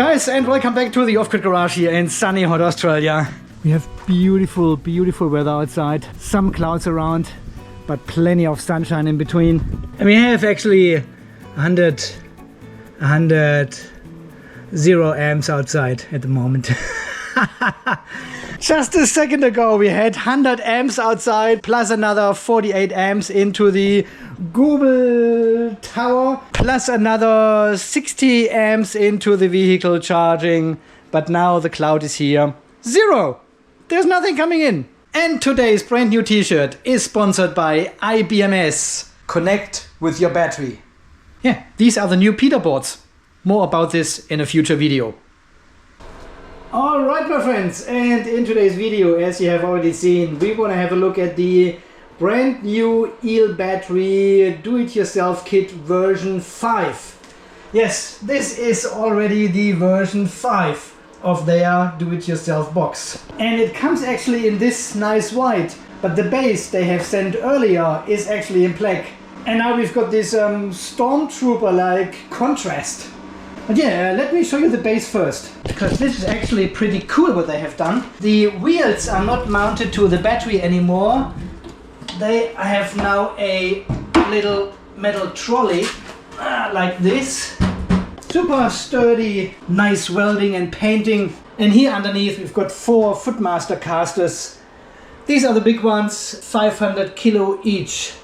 Guys, and welcome back to the Off-Grid Garage here in sunny hot Australia. We have beautiful, beautiful weather outside. Some clouds around, but plenty of sunshine in between. And we have actually 0 amps outside at the moment. Just a second ago we had 100 amps outside plus another 48 amps into the Google Tower plus another 60 amps into the vehicle charging, but now the cloud is here. 0! There's nothing coming in. And today's brand new t-shirt is sponsored by JK-BMS. Connect with your battery. Yeah, these are the new Peter boards. More about this in a future video. Alright my friends, and in today's video, as you have already seen, we want to have a look at the brand new EEL battery do-it-yourself kit version 5. Yes, this is already the version 5 of their do-it-yourself box. And it comes actually in this nice white, but the base they have sent earlier is actually in black. And now we've got this stormtrooper-like contrast. But yeah, let me show you the base first, because this is actually pretty cool what they have done. The wheels are not mounted to the battery anymore. They have now a little metal trolley like this. Super sturdy, nice welding and painting. And here underneath we've got 4 Footmaster casters. These are the big ones, 500 kilo each.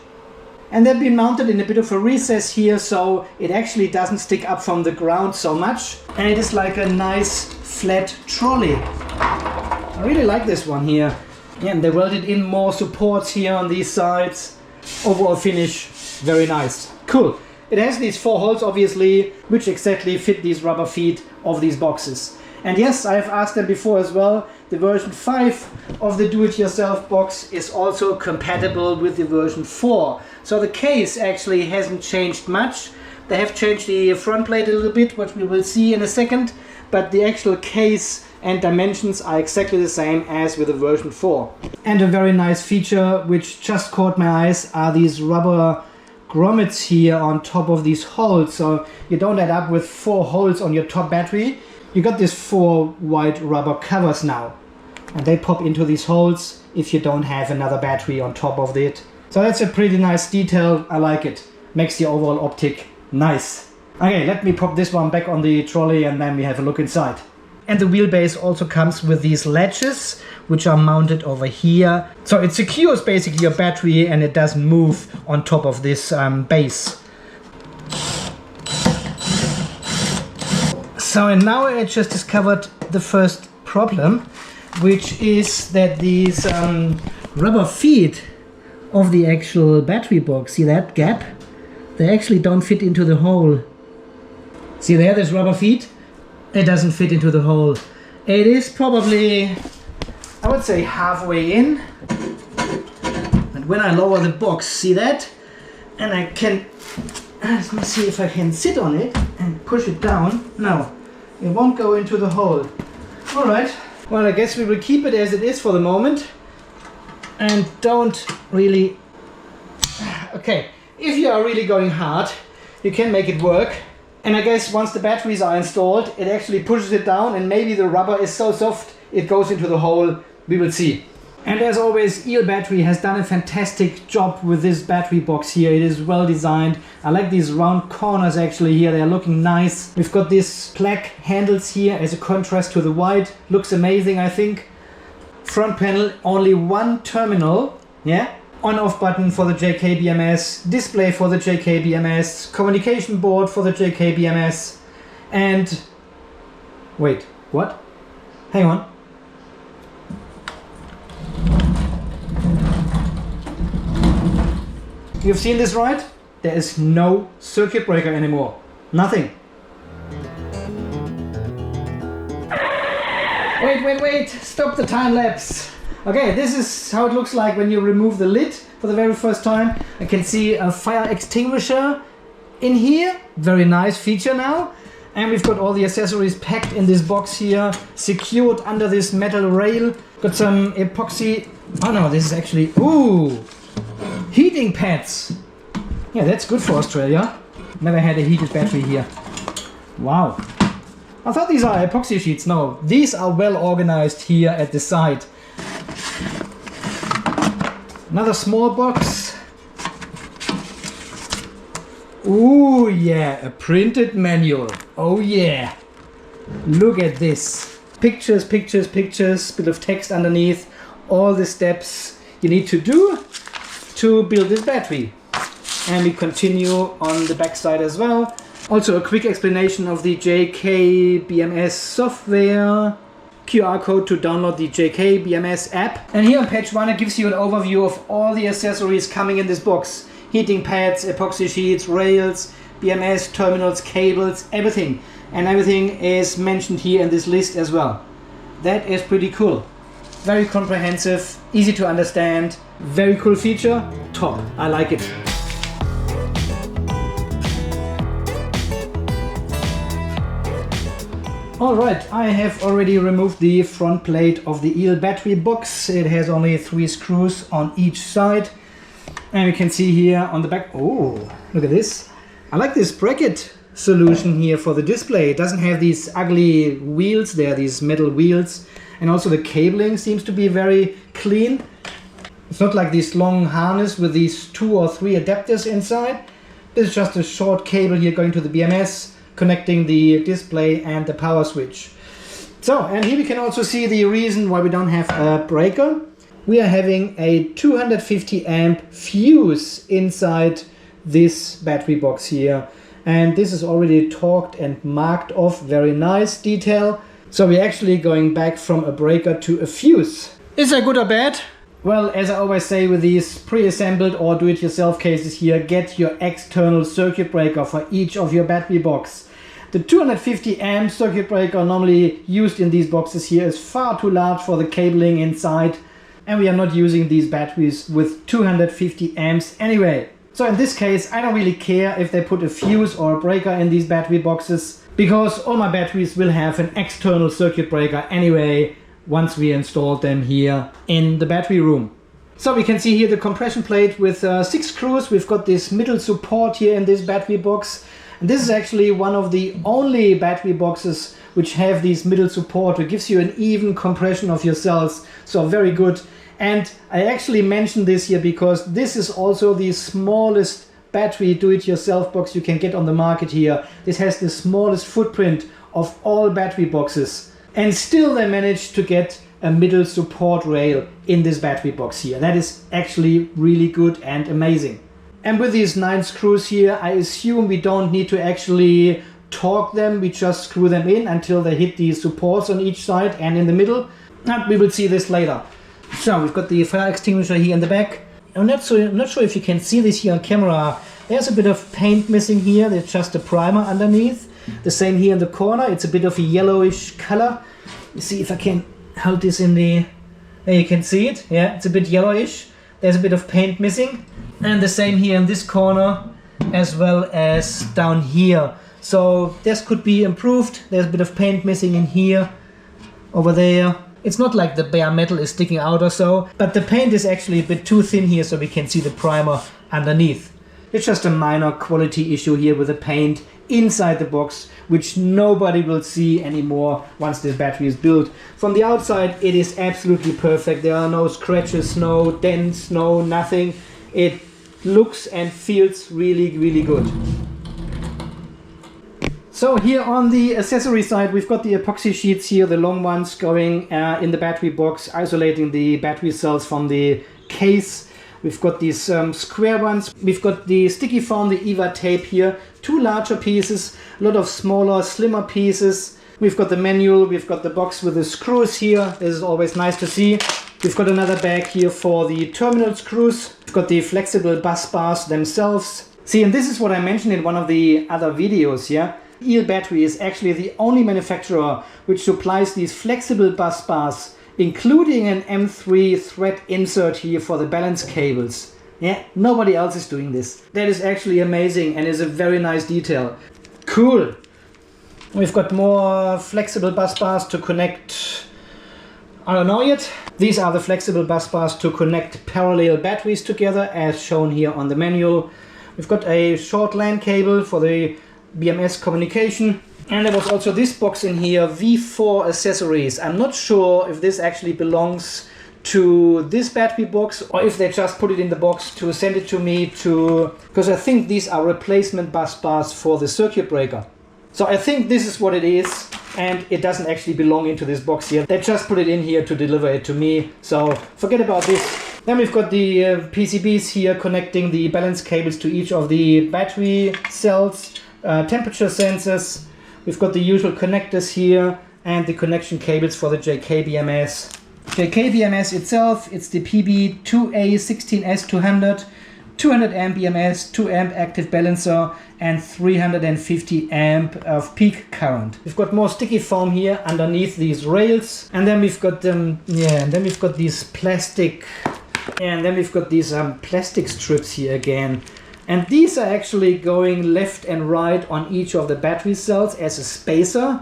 And they've been mounted in a bit of a recess here, so it actually doesn't stick up from the ground so much. And it is like a nice flat trolley. I really like this one here. Yeah, and they welded in more supports here on these sides. Overall finish, very nice. Cool. It has these 4 holes obviously, which exactly fit these rubber feet of these boxes. And yes, I have asked them before as well, the version 5 of the do-it-yourself box is also compatible with the version 4. So the case actually hasn't changed much. They have changed the front plate a little bit, which we will see in a second, but the actual case and dimensions are exactly the same as with the version 4. And a very nice feature which just caught my eyes are these rubber grommets here on top of these holes, so you don't end up with 4 holes on your top battery. You got these 4 white rubber covers now, and they pop into these holes if you don't have another battery on top of it. So that's a pretty nice detail, I like it. Makes the overall optic nice. Okay, let me pop this one back on the trolley and then we have a look inside. And the wheelbase also comes with these latches, which are mounted over here. So it secures basically your battery and it doesn't move on top of this base. So and now I just discovered the first problem, which is that these rubber feet of the actual battery box, see that gap? They actually don't fit into the hole. See there, this rubber feet? It doesn't fit into the hole. It is probably, I would say, halfway in. And when I lower the box, see that? And I can, let me see if I can sit on it and push it down. No, it won't go into the hole. Alright, well I guess we will keep it as it is for the moment. And don't really, okay, if you are really going hard, you can make it work. And I guess once the batteries are installed, it actually pushes it down and maybe the rubber is so soft it goes into the hole. We will see. And as always, EEL Battery has done a fantastic job with this battery box here. It is well designed. I like these round corners actually here. They are looking nice. We've got these black handles here as a contrast to the white. Looks amazing, I think. Front panel, only 1 terminal. Yeah. On-off button for the JK-BMS, display for the JK-BMS, communication board for the JK-BMS, and wait, what? Hang on. You've seen this right? There is no circuit breaker anymore. Nothing. Wait, stop the time lapse. Okay, this is how it looks like when you remove the lid for the very first time. I can see a fire extinguisher in here. Very nice feature now. And we've got all the accessories packed in this box here, secured under this metal rail. Got some epoxy. Oh no, this is actually, ooh, heating pads. Yeah, that's good for Australia. Never had a heated battery here. Wow. I thought these are epoxy sheets. No, these are well organized here at the side. Another small box. Ooh, yeah, a printed manual. Oh yeah. Look at this. Pictures, pictures, pictures, bit of text underneath. All the steps you need to do to build this battery. And we continue on the back side as well. Also a quick explanation of the JK-BMS software. QR code to download the JK-BMS app. And here on page 1 it gives you an overview of all the accessories coming in this box. Heating pads, epoxy sheets, rails, BMS, terminals, cables, everything. And everything is mentioned here in this list as well. That is pretty cool. Very comprehensive, easy to understand, very cool feature. Top, I like it. Alright, I have already removed the front plate of the EEL battery box. It has only 3 screws on each side. And you can see here on the back, oh, look at this. I like this bracket solution here for the display. It doesn't have these ugly wheels there, these metal wheels. And also the cabling seems to be very clean. It's not like this long harness with these 2 or 3 adapters inside. This is just a short cable here going to the BMS, connecting the display and the power switch. So, and here we can also see the reason why we don't have a breaker. We are having a 250 amp fuse inside this battery box here. And this is already torqued and marked off, very nice detail. So we're actually going back from a breaker to a fuse. Is that good or bad? Well, as I always say with these pre-assembled or do-it-yourself cases here, get your external circuit breaker for each of your battery box. The 250 amp circuit breaker normally used in these boxes here is far too large for the cabling inside, and we are not using these batteries with 250 amps anyway. So in this case, I don't really care if they put a fuse or a breaker in these battery boxes, because all my batteries will have an external circuit breaker anyway once we install them here in the battery room. So we can see here the compression plate with 6 screws. We've got this middle support here in this battery box. And this is actually one of the only battery boxes which have these middle support. It gives you an even compression of your cells, so very good. And I actually mentioned this here because this is also the smallest battery do-it-yourself box you can get on the market here. This has the smallest footprint of all battery boxes. And still they managed to get a middle support rail in this battery box here. That is actually really good and amazing. And with these 9 screws here, I assume we don't need to actually torque them. We just screw them in until they hit the supports on each side and in the middle. And we will see this later. So we've got the fire extinguisher here in the back. I'm not sure if you can see this here on camera. There's a bit of paint missing here. There's just a primer underneath. The same here in the corner. It's a bit of a yellowish color. You see if I can hold this in the... There you can see it. Yeah, it's a bit yellowish. There's a bit of paint missing. And the same here in this corner as well as down here. So this could be improved. There's a bit of paint missing in here, over there. It's not like the bare metal is sticking out or so, but the paint is actually a bit too thin here so we can see the primer underneath. It's just a minor quality issue here with the paint inside the box, which nobody will see anymore once this battery is built. From the outside it is absolutely perfect. There are no scratches, no dents, no nothing. It looks and feels really, really good. So here on the accessory side, we've got the epoxy sheets here, the long ones going in the battery box, isolating the battery cells from the case. We've got these square ones. We've got the sticky foam, the EVA tape here, 2 larger pieces, a lot of smaller, slimmer pieces. We've got the manual, we've got the box with the screws here. This is always nice to see. We've got another bag here for the terminal screws. We've got the flexible bus bars themselves. See, and this is what I mentioned in one of the other videos, yeah? EEL Battery is actually the only manufacturer which supplies these flexible bus bars, including an M3 thread insert here for the balance cables. Yeah, nobody else is doing this. That is actually amazing and is a very nice detail. Cool. We've got more flexible bus bars to connect, I don't know yet. These are the flexible bus bars to connect parallel batteries together as shown here on the manual. We've got a short LAN cable for the BMS communication. And there was also this box in here, V4 accessories. I'm not sure if this actually belongs to this battery box or if they just put it in the box to send it to me because I think these are replacement bus bars for the circuit breaker. So I think this is what it is, and it doesn't actually belong into this box here. They just put it in here to deliver it to me, so forget about this. Then we've got the PCBs here connecting the balance cables to each of the battery cells, temperature sensors. We've got the usual connectors here and the connection cables for the JK-BMS. JK-BMS itself, it's the PB2A16S200, 200 amp BMS, 2 amp active balancer and 350 amp of peak current. We've got more sticky foam here underneath these rails, and then we've got these plastic plastic strips here again. And these are actually going left and right on each of the battery cells as a spacer.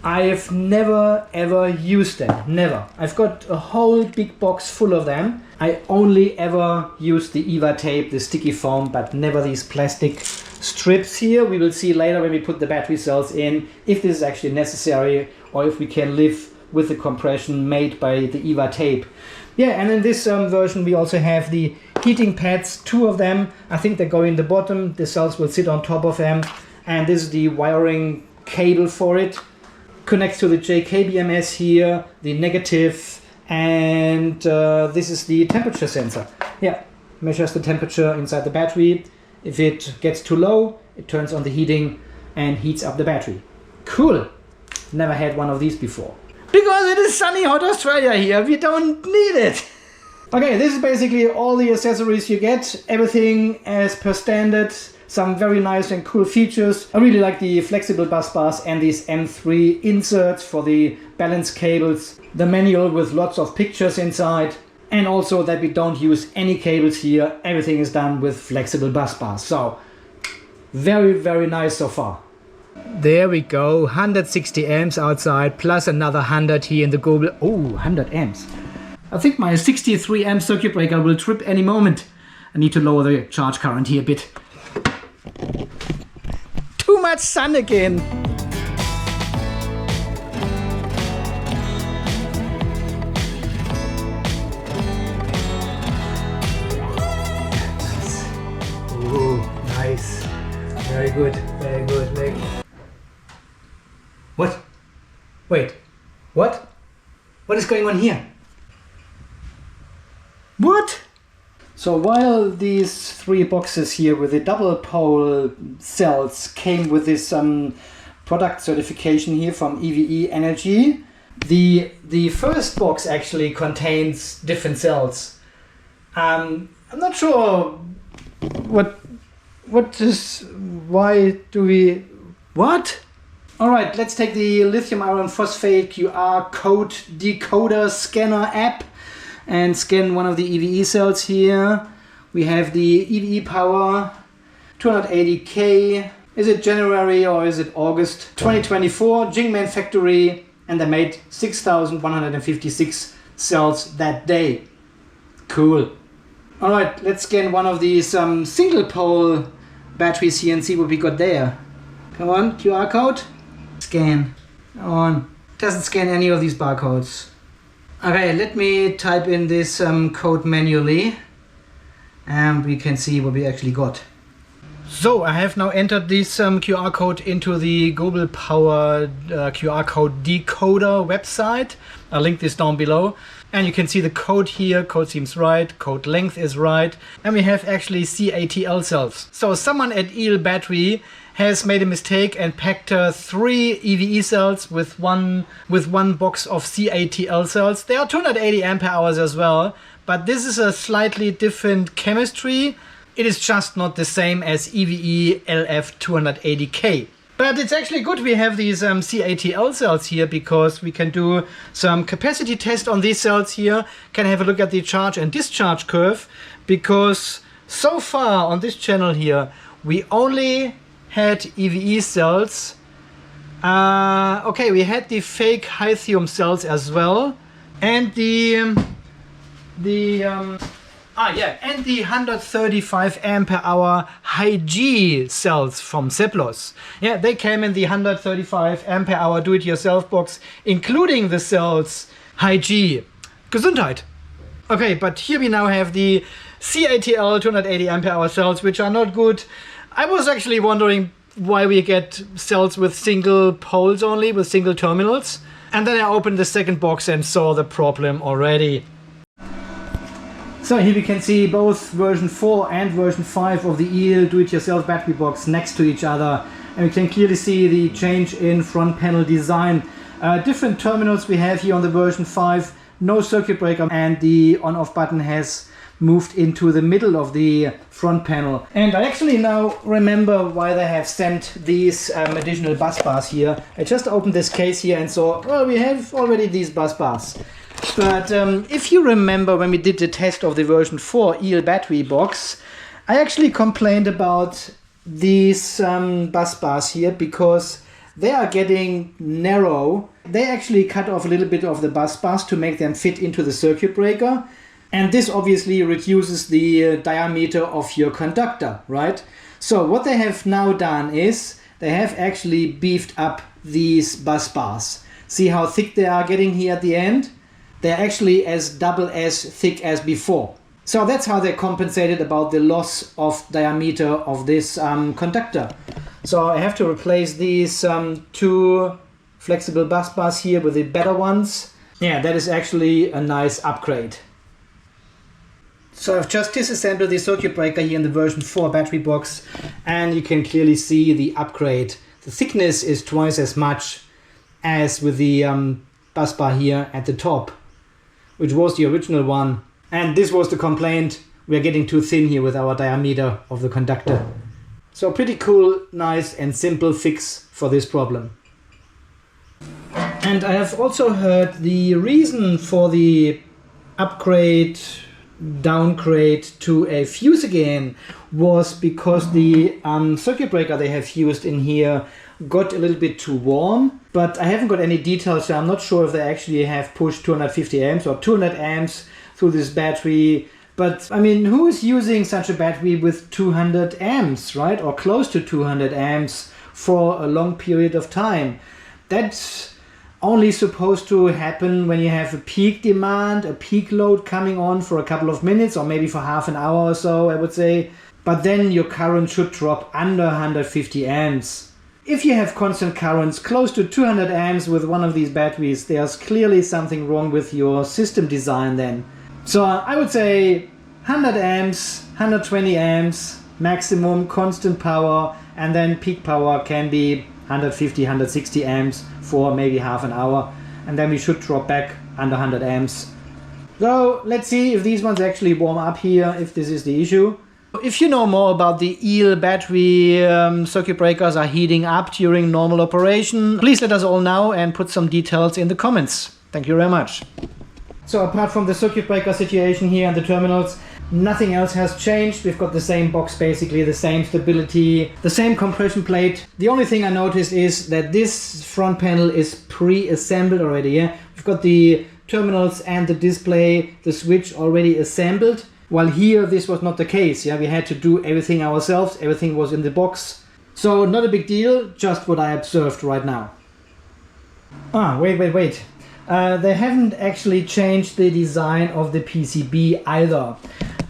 I have never ever used them, never. I've got a whole big box full of them. I only ever use the EVA tape, the sticky foam, but never these plastic strips here. We will see later when we put the battery cells in if this is actually necessary or if we can live with the compression made by the EVA tape. Yeah, and in this version we also have the heating pads, 2 of them. I think they go in the bottom, the cells will sit on top of them, and this is the wiring cable for it. Connects to the JK-BMS here, the negative, and this is the temperature sensor. Yeah, measures the temperature inside the battery. If it gets too low, it turns on the heating and heats up the battery. Cool! Never had one of these before. Because it is sunny hot Australia here, we don't need it! Okay, this is basically all the accessories you get. Everything as per standard. Some very nice and cool features. I really like the flexible bus bars and these M3 inserts for the balance cables. The manual with lots of pictures inside. And also that we don't use any cables here. Everything is done with flexible bus bars. So, very, very nice so far. There we go, 160 amps outside, plus another 100 here in the global. Oh, 100 amps. I think my 63 amp circuit breaker will trip any moment. I need to lower the charge current here a bit. Too much sun again. Nice. Ooh, nice. Very good, very good, very good. What? Wait, what? What is going on here? What? So while these 3 boxes here with the double pole cells came with this product certification here from EVE Energy, the first box actually contains different cells. I'm not sure why do we, what? All right, let's take the lithium iron phosphate QR code decoder scanner app and scan one of the EVE cells here. We have the EVE power, 280K. Is it January or is it August 2024? Jingmen factory, and they made 6,156 cells that day. Cool. All right, let's scan one of these single pole batteries here and see what we got there. Come on, QR code. Scan. Come on. Doesn't scan any of these barcodes. Okay, let me type in this code manually and we can see what we actually got. So I have now entered this QR code into the Global Power QR code decoder website. I'll link this down below. And you can see the code here, code seems right, code length is right. And we have actually CATL cells. So someone at EEL Battery has made a mistake and packed 3 EVE cells with one box of CATL cells. They are 280 ampere hours as well, but this is a slightly different chemistry. It is just not the same as EVE LF280K. But it's actually good we have these CATL cells here, because we can do some capacity test on these cells here, can have a look at the charge and discharge curve, because so far on this channel here we only had EVE cells. Okay, we had the fake lithium cells as well, and the Ah, yeah, and the 135 ampere hour high G cells from Seplos. Yeah, they came in the 135 ampere hour do-it-yourself box, including the cells high G. Gesundheit. Okay, but here we now have the CATL 280 ampere hour cells, which are not good. I was actually wondering why we get cells with single poles only, with single terminals. And then I opened the second box and saw the problem already. So here we can see both version 4 and version 5 of the EEL do-it-yourself battery box next to each other. And we can clearly see the change in front panel design. Different terminals we have here on the version 5, no circuit breaker, and the on-off button has moved into the middle of the front panel. And I actually now remember why they have sent these additional bus bars here. I just opened this case here and saw, well, we have already these bus bars. But if you remember when we did the test of the version 4 EEL battery box, I actually complained about these bus bars here because they are getting narrow. They actually cut off a little bit of the bus bars to make them fit into the circuit breaker. And this obviously reduces the diameter of your conductor, right? So what they have now done is they have actually beefed up these bus bars. See how thick they are getting here at the end? They're actually double as thick as before. So that's how they compensated about the loss of diameter of this conductor. So I have to replace these two flexible bus bars here with the better ones. Yeah, that is actually a nice upgrade. So I've just disassembled the circuit breaker here in the version 4 battery box, and you can clearly see the upgrade. The thickness is twice as much as with the bus bar here at the top, which was the original one. And this was the complaint, we're getting too thin here with our diameter of the conductor. So pretty cool, nice and simple fix for this problem. And I have also heard the reason for the upgrade, downgrade to a fuse again was because the circuit breaker they have used in here got a little bit too warm, but I haven't got any details, so I'm not sure if they actually have pushed 250 amps or 200 amps through this battery. But I mean, who is using such a battery with 200 amps, right? Or close to 200 amps for a long period of time? That's only supposed to happen when you have a peak demand, a peak load coming on for a couple of minutes or maybe for half an hour or so, I would say. But then your current should drop under 150 amps. If you have constant currents close to 200 amps with one of these batteries, there's clearly something wrong with your system design then. So I would say 100 amps, 120 amps, maximum constant power, and then peak power can be 150, 160 amps for maybe half an hour, and then we should drop back under 100 amps. So let's see if these ones actually warm up here, if this is the issue. If you know more about the EEL battery circuit breakers are heating up during normal operation, please let us all know and put some details in the comments. Thank you very much. So apart from the circuit breaker situation here and the terminals, nothing else has changed. We've got the same box basically, the same stability, the same compression plate. The only thing I noticed is that this front panel is pre-assembled already. Yeah? We've got the terminals and the display, the switch already assembled. While here this was not the case. Yeah, we had to do everything ourselves. Everything was in the box. So not a big deal, just what I observed right now. Wait. They haven't actually changed the design of the PCB either.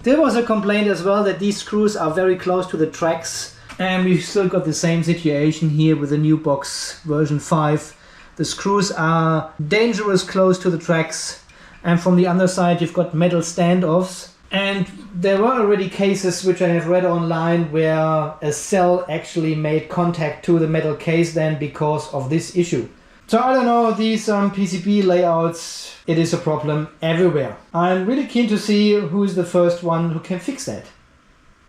There was a complaint as well that these screws are very close to the tracks, and we've still got the same situation here with the new box version 5. The screws are dangerous close to the tracks, and from the other side you've got metal standoffs. And there were already cases which I have read online where a cell actually made contact to the metal case then because of this issue. So I don't know, these PCB layouts, it is a problem everywhere. I'm really keen to see who is the first one who can fix that.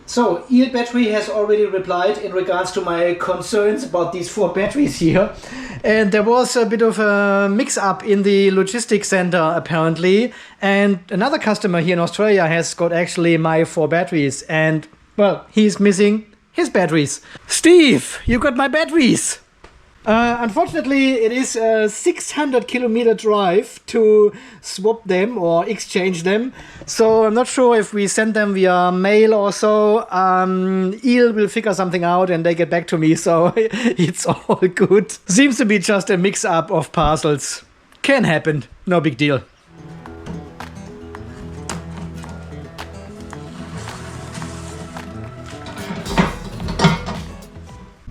So EEL Battery has already replied in regards to my concerns about these 4 batteries here. And there was a bit of a mix-up in the logistics center apparently. And another customer here in Australia has got actually my 4 batteries. And, well, he's missing his batteries. Steve, you got my batteries! Unfortunately, it is a 600-kilometer drive to swap them or exchange them. So I'm not sure if we send them via mail or so. EEL will figure something out and they get back to me. So it's all good. Seems to be just a mix-up of parcels. Can happen. No big deal.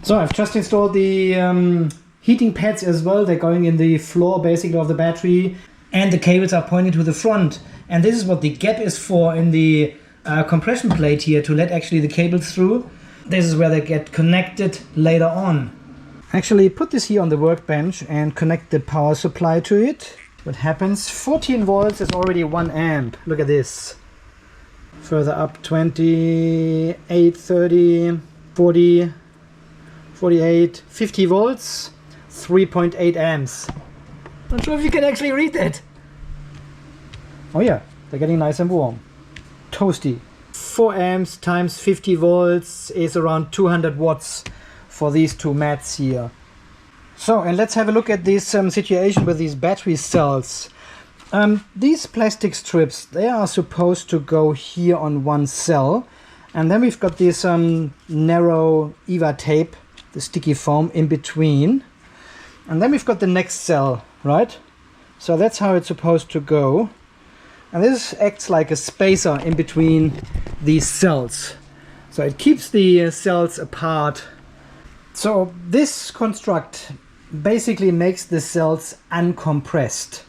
So I've just installed the heating pads as well. They're going in the floor basically of the battery, and the cables are pointing to the front. And this is what the gap is for in the compression plate here, to let actually the cables through. This is where they get connected later on. Actually put this here on the workbench and connect the power supply to it. What happens? 14 volts is already 1 amp. Look at this. Further up 28, 30, 40, 48, 50 volts, 3.8 amps. Not sure if you can actually read that. Oh yeah, they're getting nice and warm. Toasty. 4 amps times 50 volts is around 200 watts for these two mats here. So, and let's have a look at this situation with these battery cells. These plastic strips, they are supposed to go here on one cell. And then we've got this narrow EVA tape, the sticky foam in between, and then we've got the next cell, right? So that's how it's supposed to go, and this acts like a spacer in between these cells, so it keeps the cells apart. So this construct basically makes the cells uncompressed.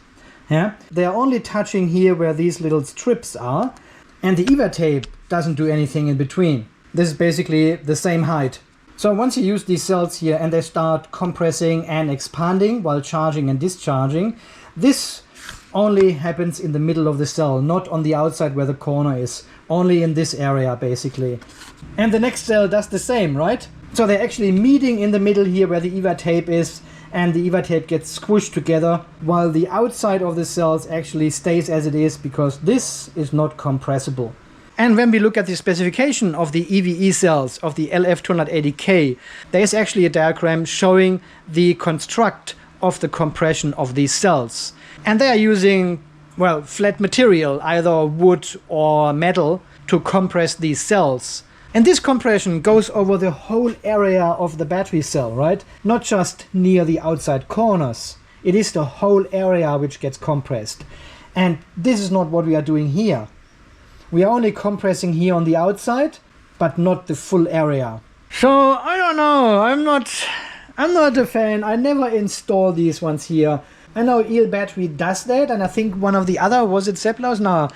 Yeah, they are only touching here where these little strips are, and the EVA tape doesn't do anything in between. This is basically the same height. So once you use these cells here and they start compressing and expanding while charging and discharging, this only happens in the middle of the cell, not on the outside where the corner is, only in this area basically. And the next cell does the same, right? So they're actually meeting in the middle here where the EVA tape is, and the EVA tape gets squished together while the outside of the cells actually stays as it is, because this is not compressible. And when we look at the specification of the EVE cells of the LF280K, there is actually a diagram showing the construct of the compression of these cells. And they are using, well, flat material, either wood or metal, to compress these cells. And this compression goes over the whole area of the battery cell, right? Not just near the outside corners. It is the whole area which gets compressed. And this is not what we are doing here. We are only compressing here on the outside, but not the full area. So I don't know, I'm not a fan. I never install these ones here. I know EEL battery does that, and I think one of the other, was it Zeppler's? No,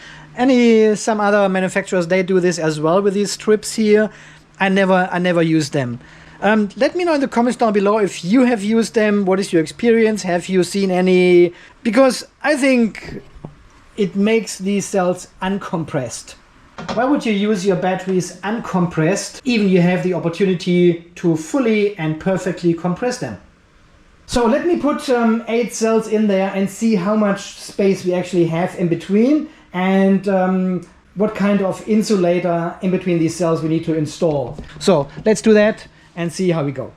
some other manufacturers, they do this as well with these strips here. I never use them. Let me know in the comments down below if you have used them. What is your experience? Have you seen any? Because I think it makes these cells uncompressed. Why would you use your batteries uncompressed, even you have the opportunity to fully and perfectly compress them? So let me put 8 cells in there and see how much space we actually have in between, and what kind of insulator in between these cells we need to install. So let's do that and see how we go.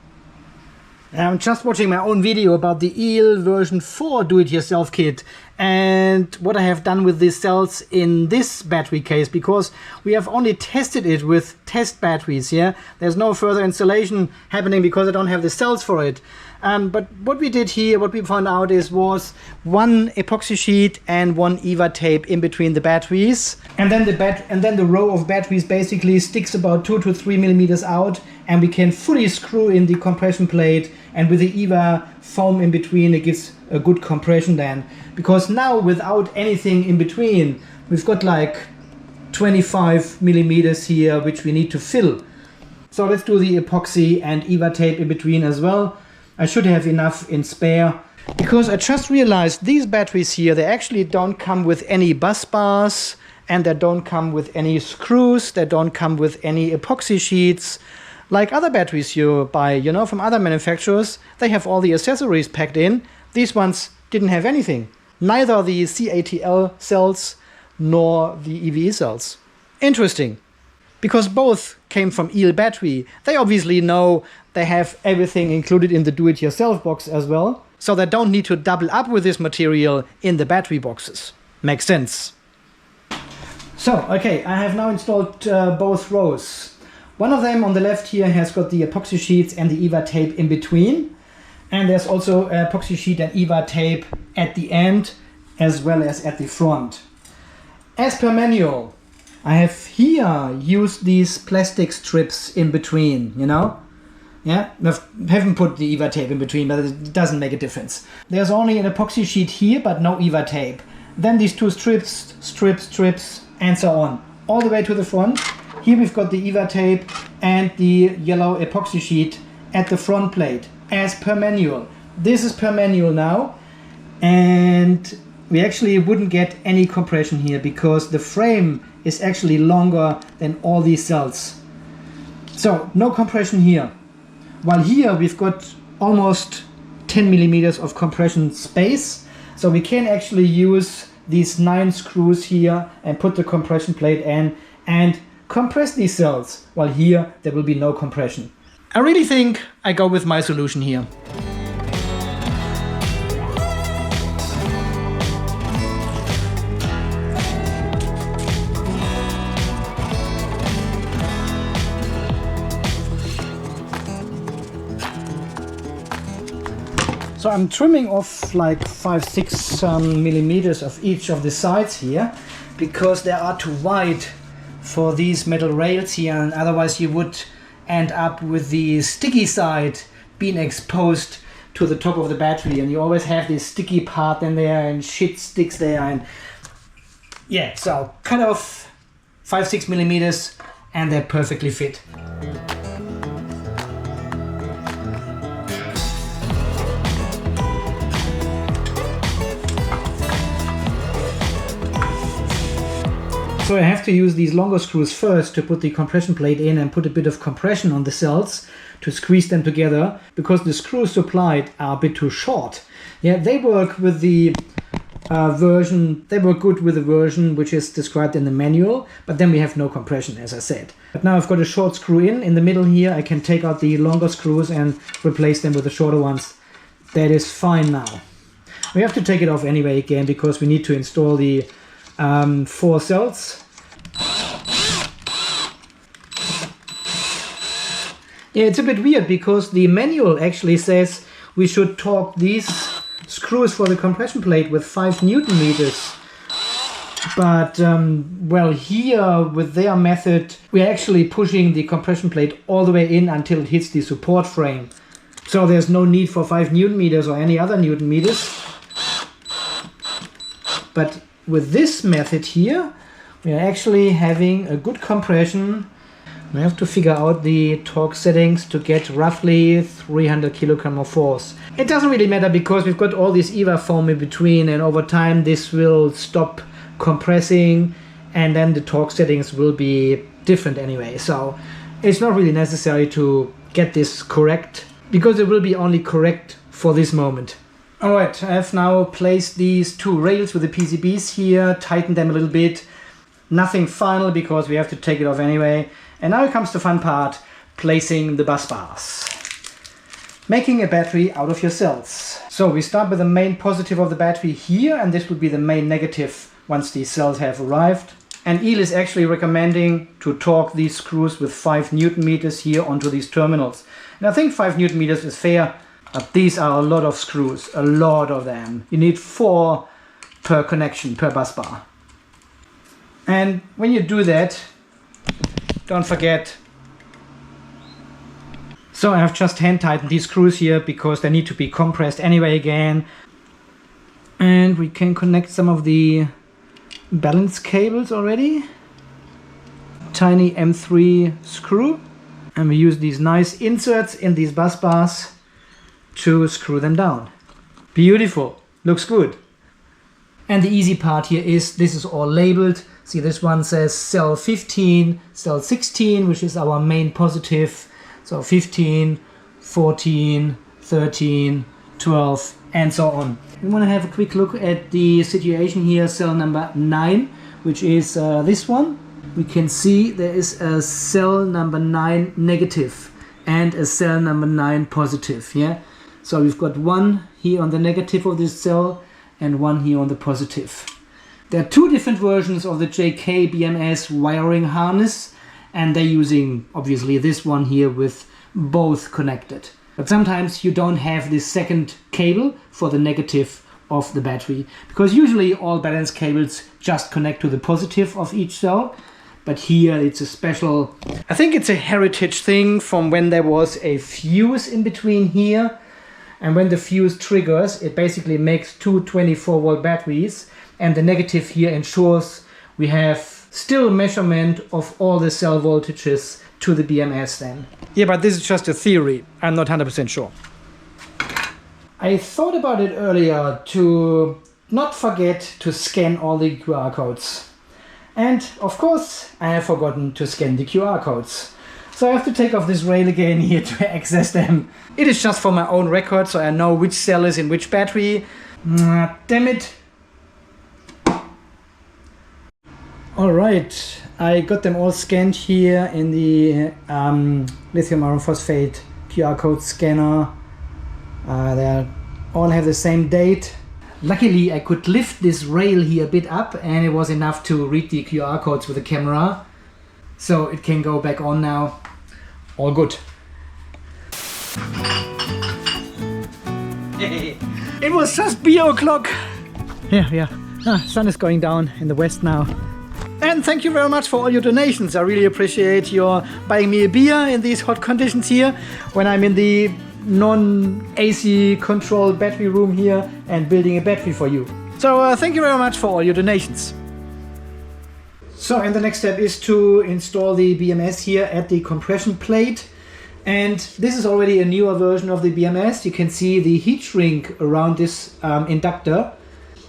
I'm just watching my own video about the EEL version 4 do-it-yourself kit and what I have done with these cells in this battery case, because we have only tested it with test batteries here. There's no further installation happening because I don't have the cells for it. But what we did here, what we found out was one epoxy sheet and one EVA tape in between the batteries, and then the row of batteries basically sticks about 2 to 3 millimeters out, and we can fully screw in the compression plate, and with the EVA foam in between it gives a good compression then, because now without anything in between we've got like 25 millimeters here which we need to fill. So let's do the epoxy and EVA tape in between as well. I should have enough in spare, because I just realized these batteries here, they actually don't come with any bus bars, and they don't come with any screws, they don't come with any epoxy sheets. Like other batteries you buy, you know, from other manufacturers, they have all the accessories packed in. These ones didn't have anything. Neither the CATL cells nor the EVE cells. Interesting. because both came from EEL battery, they obviously know they have everything included in the do-it-yourself box as well, so they don't need to double up with this material in the battery boxes. Makes sense. So, okay, I have now installed both rows. One of them on the left here has got the epoxy sheets and the EVA tape in between. And there's also epoxy sheet and EVA tape at the end as well as at the front. As per manual, I have here used these plastic strips in between, you know? Yeah, I haven't put the EVA tape in between, but it doesn't make a difference. There's only an epoxy sheet here, but no EVA tape. Then these two strips, and so on, all the way to the front. Here we've got the EVA tape and the yellow epoxy sheet at the front plate, as per manual. This is per manual now, and we actually wouldn't get any compression here because the frame is actually longer than all these cells. So no compression here. While here we've got almost 10 millimeters of compression space, so we can actually use these 9 screws here and put the compression plate in and compress these cells, while here there will be no compression. I really think I go with my solution here. So I'm trimming off like 5-6 millimeters of each of the sides here, because they are too wide for these metal rails here, and otherwise you would end up with the sticky side being exposed to the top of the battery, and you always have this sticky part in there and shit sticks there. And yeah, so cut off 5-6 millimeters and they're perfectly fit. So I have to use these longer screws first to put the compression plate in and put a bit of compression on the cells to squeeze them together, because the screws supplied are a bit too short. Yeah, they work with the they work good with the version which is described in the manual, but then we have no compression, as I said. But now I've got a short screw in the middle here. I can take out the longer screws and replace them with the shorter ones. That is fine now. We have to take it off anyway again, because we need to install the 4 cells. Yeah, it's a bit weird because the manual actually says we should torque these screws for the compression plate with 5 Newton meters. But well, here with their method we're actually pushing the compression plate all the way in until it hits the support frame. So there's no need for 5 Newton meters or any other Newton meters. But with this method here, we are actually having a good compression. We have to figure out the torque settings to get roughly 300 kilogram of force. It doesn't really matter because we've got all this EVA foam in between, and over time this will stop compressing and then the torque settings will be different anyway. So it's not really necessary to get this correct, because it will be only correct for this moment. Alright, I have now placed these 2 rails with the PCBs here, tightened them a little bit. Nothing final because we have to take it off anyway. And now comes the fun part, placing the bus bars. Making a battery out of your cells. So we start with the main positive of the battery here, and this would be the main negative once these cells have arrived. And EEL is actually recommending to torque these screws with 5 Newton meters here onto these terminals. And I think 5 Newton meters is fair. But these are a lot of screws, a lot of them. You need 4 per connection, per bus bar. And when you do that, don't forget. So I have just hand tightened these screws here because they need to be compressed anyway again. And we can connect some of the balance cables already. Tiny M3 screw. And we use these nice inserts in these bus bars to screw them down. Beautiful, looks good. And the easy part here is this is all labeled. See, this one says cell 15, cell 16, which is our main positive. So 15, 14, 13, 12, and so on. We want to have a quick look at the situation here, cell number 9, which is this one. we can see there is a cell number 9 negative and a cell number 9 positive. Yeah, so we've got one here on the negative of this cell and one here on the positive. There are two different versions of the JK-BMS wiring harness, and they're using obviously this one here with both connected. But sometimes you don't have this second cable for the negative of the battery, because usually all balance cables just connect to the positive of each cell. But here it's a special, I think it's a heritage thing from when there was a fuse in between here. And when the fuse triggers, it basically makes two 24-volt batteries. And the negative here ensures we have still measurement of all the cell voltages to the BMS then. Yeah, but this is just a theory. I'm not 100% sure. I thought about it earlier to not forget to scan all the QR codes. And of course, I have forgotten to scan the QR codes. So I have to take off this rail again here to access them. It is just for my own record, so I know which cell is in which battery. Damn it. Alright, I got them all scanned here in the lithium iron phosphate QR code scanner. They all have the same date. Luckily I could lift this rail here a bit up and it was enough to read the QR codes with the camera. So it can go back on now. All good. It was just beer o'clock. Yeah. Sun is going down in the west now. And thank you very much for all your donations. I really appreciate your buying me a beer in these hot conditions here when I'm in the non-AC controlled battery room here and building a battery for you. So thank you very much for all your donations. So, and the next step is to install the BMS here at the compression plate. And this is already a newer version of the BMS. You can see the heat shrink around this inductor.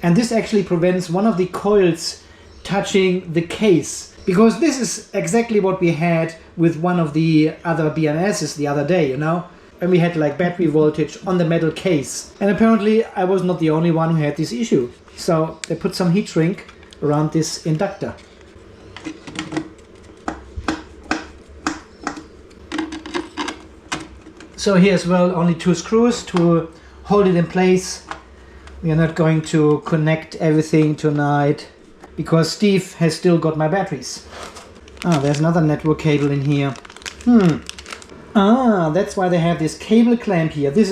And this actually prevents one of the coils touching the case. Because this is exactly what we had with one of the other BMSs the other day, you know? And we had like battery voltage on the metal case. And apparently I was not the only one who had this issue. So they put some heat shrink around this inductor. So here as well, only 2 screws to hold it in place. We are not going to connect everything tonight because Steve has still got my batteries. Ah, there's another network cable in here. Ah, that's why they have this cable clamp here. This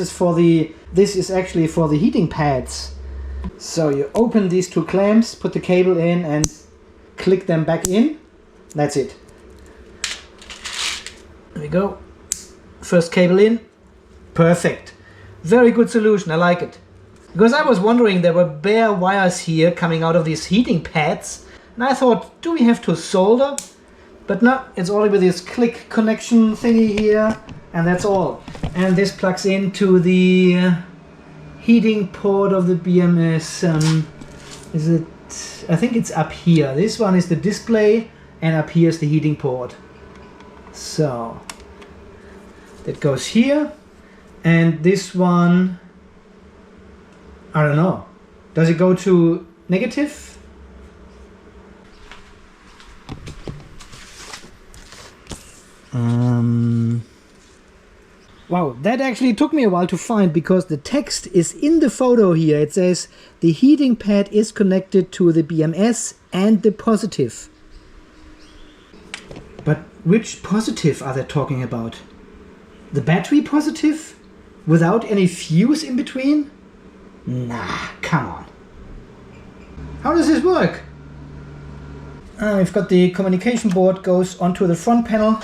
is actually for the heating pads. So you open these 2 clamps, put the cable in and click them back in. That's it. There we go. First cable in. Perfect. Very good solution. I like it. Because I was wondering, there were bare wires here coming out of these heating pads. And I thought, do we have to solder? But no, it's only with this click connection thingy here. And that's all. And this plugs into the heating port of the BMS. Is it? I think it's up here. This one is the display and up here is the heating port. So that goes here, and this one, I don't know. Does it go to negative? Wow, that actually took me a while to find because the text is in the photo here. It says the heating pad is connected to the BMS and the positive. But which positive are they talking about? The battery positive? Without any fuse in between? Nah, come on. How does this work? We've got the communication board goes onto the front panel.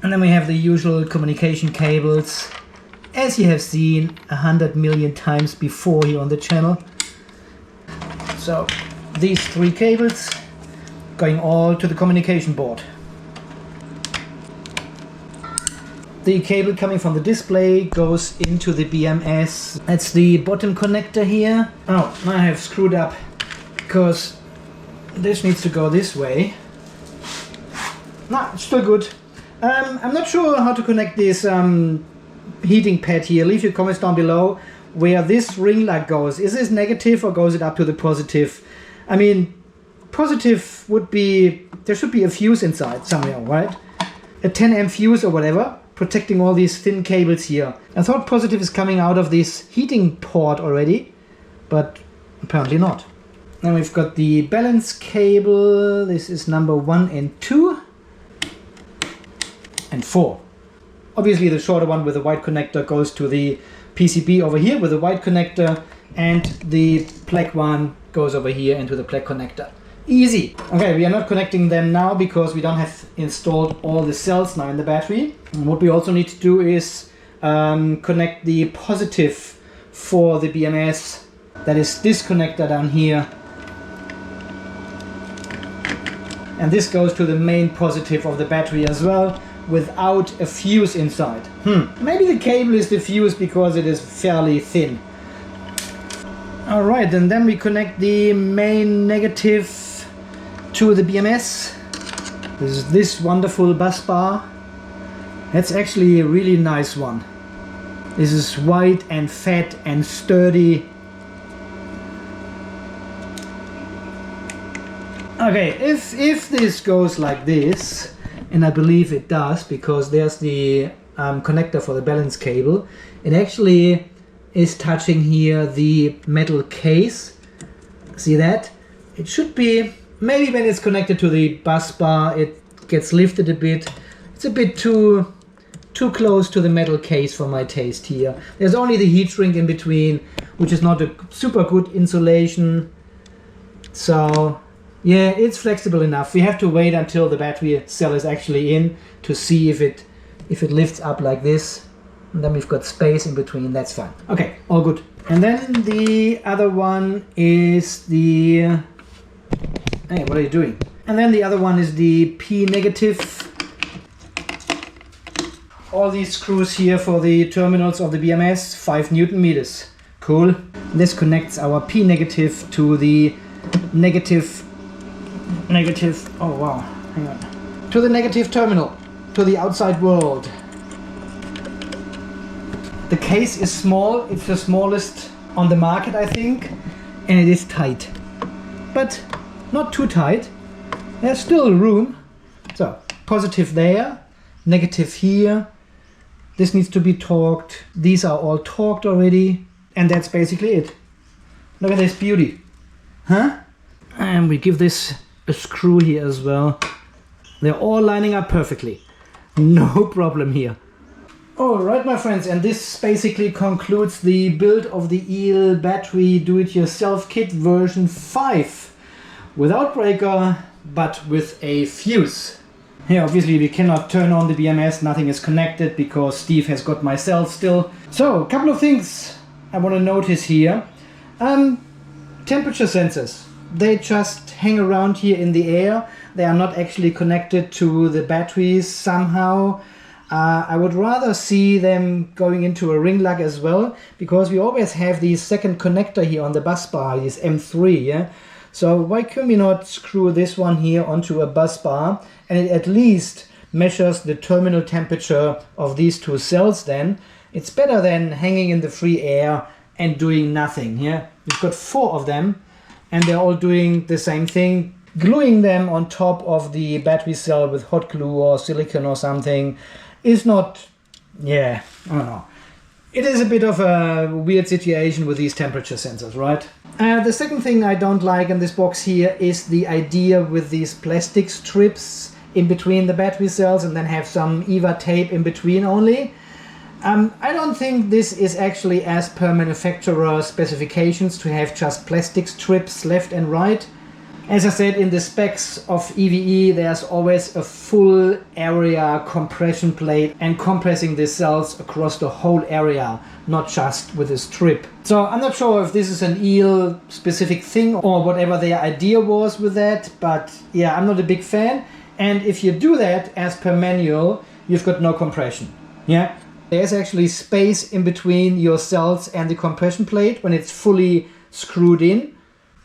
And then we have the usual communication cables, as you have seen 100 million times before here on the channel. So these 3 cables going all to the communication board. The cable coming from the display goes into the BMS. That's the bottom connector here. Oh, I have screwed up because this needs to go this way. Nah, it's still good. I'm not sure how to connect this heating pad here. Leave your comments down below where this ring light goes. Is this negative or goes it up to the positive? I mean, positive would be, there should be a fuse inside somewhere, right? A 10 amp fuse or whatever, protecting all these thin cables here. I thought positive is coming out of this heating port already, but apparently not. Then we've got the balance cable. This is number 1 and 2 and 4. Obviously the shorter one with the white connector goes to the PCB over here with the white connector, and the black one goes over here into the black connector. Easy. Okay, we are not connecting them now because we don't have installed all the cells now in the battery. And what we also need to do is connect the positive for the BMS. That is this connector down here. And this goes to the main positive of the battery as well, without a fuse inside. Maybe the cable is the fuse because it is fairly thin. Alright, and then we connect the main negative to the BMS. This is this wonderful bus bar. That's actually a really nice one. This is white and fat and sturdy. Okay, if this goes like this, and I believe it does because there's the connector for the balance cable, it actually is touching here the metal case. See that? It should be, maybe when it's connected to the bus bar it gets lifted a bit. It's a bit too close to the metal case for my taste here. There's only the heat shrink in between, which is not a super good insulation. So yeah, it's flexible enough. We have to wait until the battery cell is actually in to see if it lifts up like this. And then we've got space in between, that's fine. Okay, all good. And then the other one is the... Hey, what are you doing? And then the other one is the P negative. All these screws here for the terminals of the BMS, 5 Newton meters. Cool. This connects our P negative to the negative, oh wow, hang on. To the negative terminal, to the outside world. The case is small, it's the smallest on the market I think, and it is tight. But not too tight, there's still room. So, positive there, negative here. This needs to be torqued. These are all torqued already, and that's basically it. Look at this beauty. Huh? And we give this a screw here as well. They're all lining up perfectly. No problem here. Alright my friends, and this basically concludes the build of the EEL battery do-it-yourself kit version 5. Without breaker, but with a fuse. Here obviously we cannot turn on the BMS, nothing is connected because Steve has got my cells still. So, a couple of things I want to notice here. Temperature sensors. They just hang around here in the air. They are not actually connected to the batteries somehow. I would rather see them going into a ring lug as well, because we always have the second connector here on the bus bar, this M3, yeah? So why can we not screw this one here onto a bus bar, and it at least measures the terminal temperature of these two cells then? It's better than hanging in the free air and doing nothing, yeah? We've got 4 of them, and they're all doing the same thing. Gluing them on top of the battery cell with hot glue or silicone or something is not, yeah, I don't know. It is a bit of a weird situation with these temperature sensors, right? The second thing I don't like in this box here is the idea with these plastic strips in between the battery cells and then have some EVA tape in between only. I don't think this is actually as per manufacturer specifications to have just plastic strips left and right. As I said, in the specs of EVE, there's always a full area compression plate and compressing the cells across the whole area, not just with a strip. So I'm not sure if this is an EEL specific thing or whatever their idea was with that, but yeah, I'm not a big fan. And if you do that as per manual, you've got no compression. Yeah, there's actually space in between your cells and the compression plate when it's fully screwed in.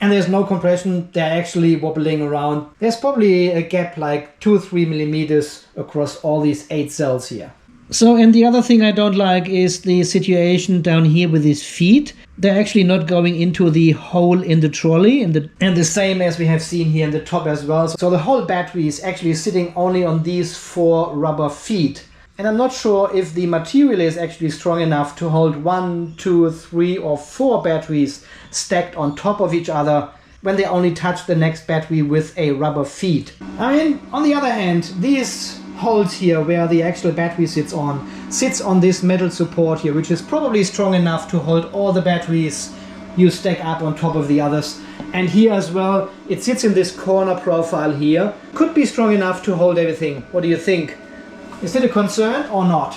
And there's no compression, they're actually wobbling around. There's probably a gap like 2 or 3 millimeters across all these 8 cells here. So, and the other thing I don't like is the situation down here with these feet. They're actually not going into the hole in the trolley, and the same as we have seen here in the top as well. So the whole battery is actually sitting only on these 4 rubber feet. And I'm not sure if the material is actually strong enough to hold 1, 2, 3 or 4 batteries stacked on top of each other when they only touch the next battery with a rubber feet. I mean, on the other hand, these holes here where the actual battery sits on this metal support here, which is probably strong enough to hold all the batteries you stack up on top of the others. And here as well, it sits in this corner profile here. Could be strong enough to hold everything. What do you think? Is it a concern or not?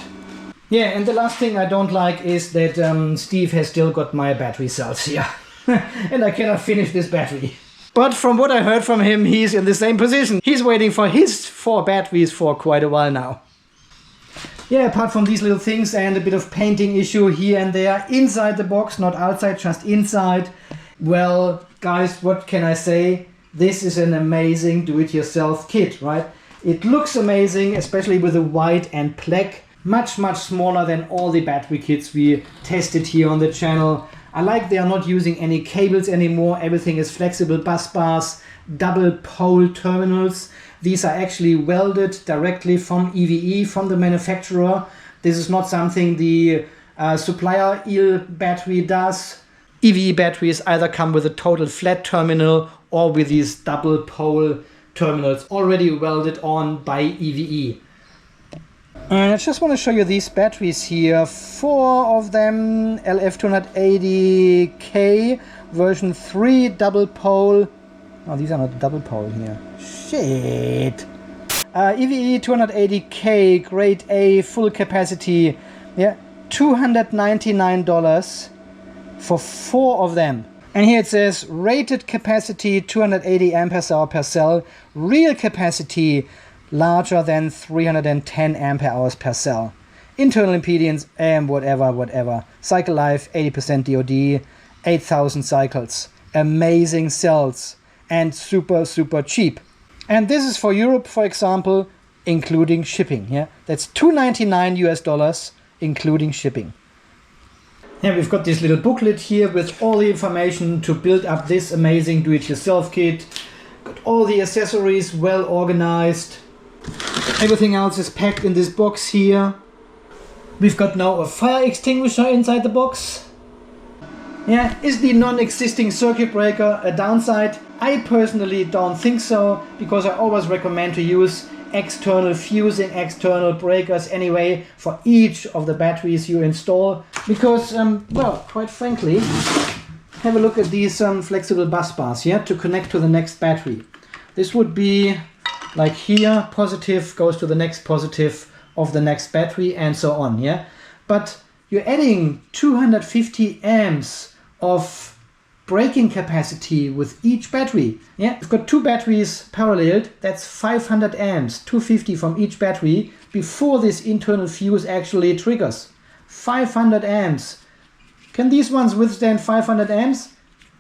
Yeah, and the last thing I don't like is that Steve has still got my battery cells here. And I cannot finish this battery. But from what I heard from him, he's in the same position. He's waiting for his 4 batteries for quite a while now. Yeah, apart from these little things and a bit of painting issue here and there, inside the box, not outside, just inside. Well, guys, what can I say? This is an amazing do-it-yourself kit, right? It looks amazing, especially with the white and black. Much, much smaller than all the battery kits we tested here on the channel. I like they are not using any cables anymore. Everything is flexible bus bars, double pole terminals. These are actually welded directly from EVE, from the manufacturer. This is not something the supplier EEL battery does. EVE batteries either come with a total flat terminal or with these double pole terminals already welded on by EVE. I just want to show you these batteries here. 4 of them, LF280K version 3 double pole. Oh, these are not double pole here. Shit. EVE 280K grade A full capacity. Yeah, $299 for 4 of them. And here it says rated capacity 280 amperes hour per cell, real capacity larger than 310 ampere hours per cell. Internal impedance and whatever. Cycle life 80% DOD, 8,000 cycles. Amazing cells and super cheap. And this is for Europe, for example, including shipping. Yeah, that's $299 US, including shipping. Yeah, we've got this little booklet here with all the information to build up this amazing do-it-yourself kit. Got all the accessories well organized. Everything else is packed in this box here. We've got now a fire extinguisher inside the box. Yeah, is the non-existing circuit breaker a downside? I personally don't think so, because I always recommend to use external fusing, external breakers anyway for each of the batteries you install. Because, well, quite frankly, have a look at these flexible bus bars here to connect to the next battery. This would be like here, positive goes to the next positive of the next battery and so on, yeah? But you're adding 250 amps of braking capacity with each battery. Yeah, you've got 2 batteries paralleled, that's 500 amps, 250 from each battery before this internal fuse actually triggers. 500 amps. Can these ones withstand 500 amps?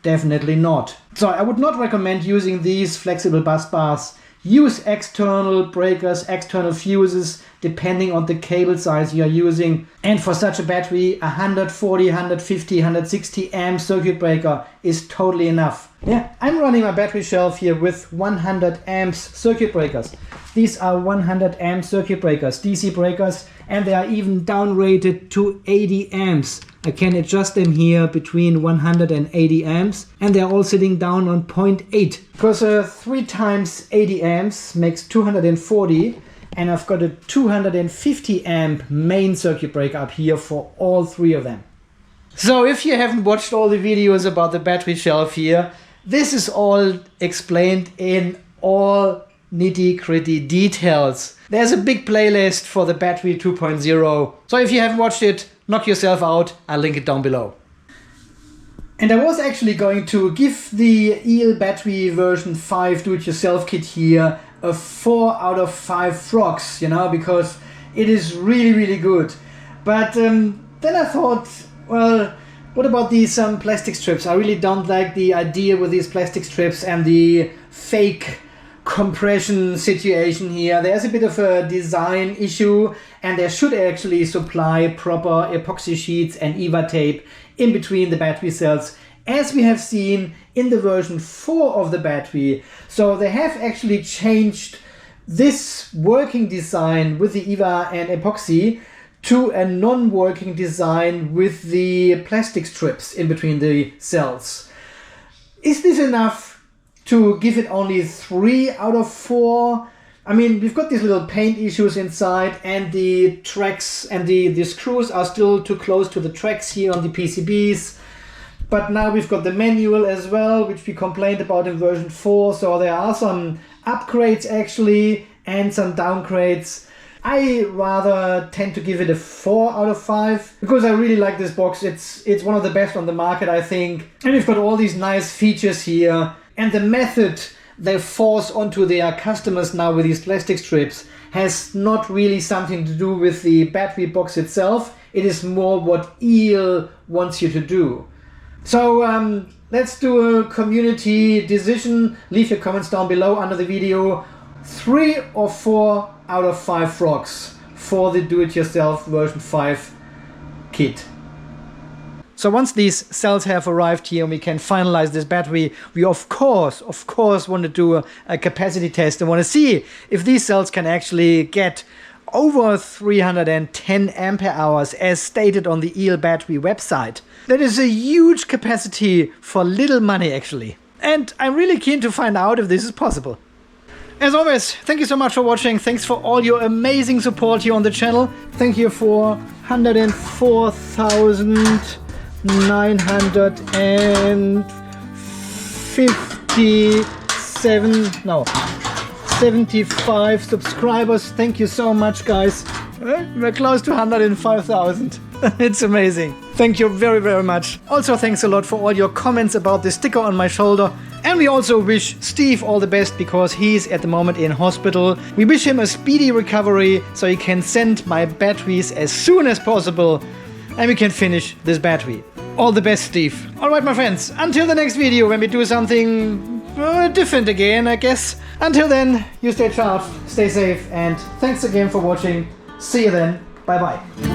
Definitely not. So I would not recommend using these flexible bus bars. Use external breakers, external fuses, depending on the cable size you are using. And for such a battery, 140, 150, 160 amp circuit breaker is totally enough. Yeah, I'm running my battery shelf here with 100 amps circuit breakers. These are 100 amp circuit breakers, DC breakers, and they are even downrated to 80 amps. I can adjust them here between 100 and 80 amps, and they're all sitting down on 0.8. Because 3 times 80 amps makes 240, and I've got a 250 amp main circuit breaker up here for all 3 of them. So if you haven't watched all the videos about the battery shelf here, this is all explained in all nitty-gritty details. There's a big playlist for the battery 2.0. So if you haven't watched it, knock yourself out. I'll link it down below. And I was actually going to give the EEL battery version 5 do-it-yourself kit here a 4 out of 5 frogs, you know, because it is really good. But then I thought, well, what about these plastic strips? I really don't like the idea with these plastic strips and the fake compression situation here. There's a bit of a design issue, and they should actually supply proper epoxy sheets and EVA tape in between the battery cells, as we have seen in the version 4 of the battery. So they have actually changed this working design with the EVA and epoxy to a non-working design with the plastic strips in between the cells. Is this enough to give it only 3 out of 4? I mean, we've got these little paint issues inside, and the tracks and the screws are still too close to the tracks here on the PCBs. But now we've got the manual as well, which we complained about in version 4. So there are some upgrades actually and some downgrades. I rather tend to give it a 4 out of 5 because I really like this box. It's one of the best on the market, I think. And we've got all these nice features here. And the method they force onto their customers now with these plastic strips has not really something to do with the battery box itself. It is more what EEL wants you to do. So let's do a community decision. Leave your comments down below under the video. 3 or 4 out of 5 frogs for the do-it-yourself version 5 kit. So once these cells have arrived here and we can finalize this battery, we of course want to do a capacity test and want to see if these cells can actually get over 310 ampere hours as stated on the EEL battery website. That is a huge capacity for little money actually. And I'm really keen to find out if this is possible. As always, thank you so much for watching. Thanks for all your amazing support here on the channel. Thank you for 75 subscribers. Thank you so much, guys. We're close to 105,000. It's amazing. Thank you very, very much. Also, thanks a lot for all your comments about the sticker on my shoulder. And we also wish Steve all the best because he's at the moment in hospital. We wish him a speedy recovery so he can send my batteries as soon as possible and we can finish this battery. All the best, Steve. Alright, my friends, until the next video when we do something different again, I guess. Until then, you stay charged, stay safe, and thanks again for watching. See you then. Bye bye.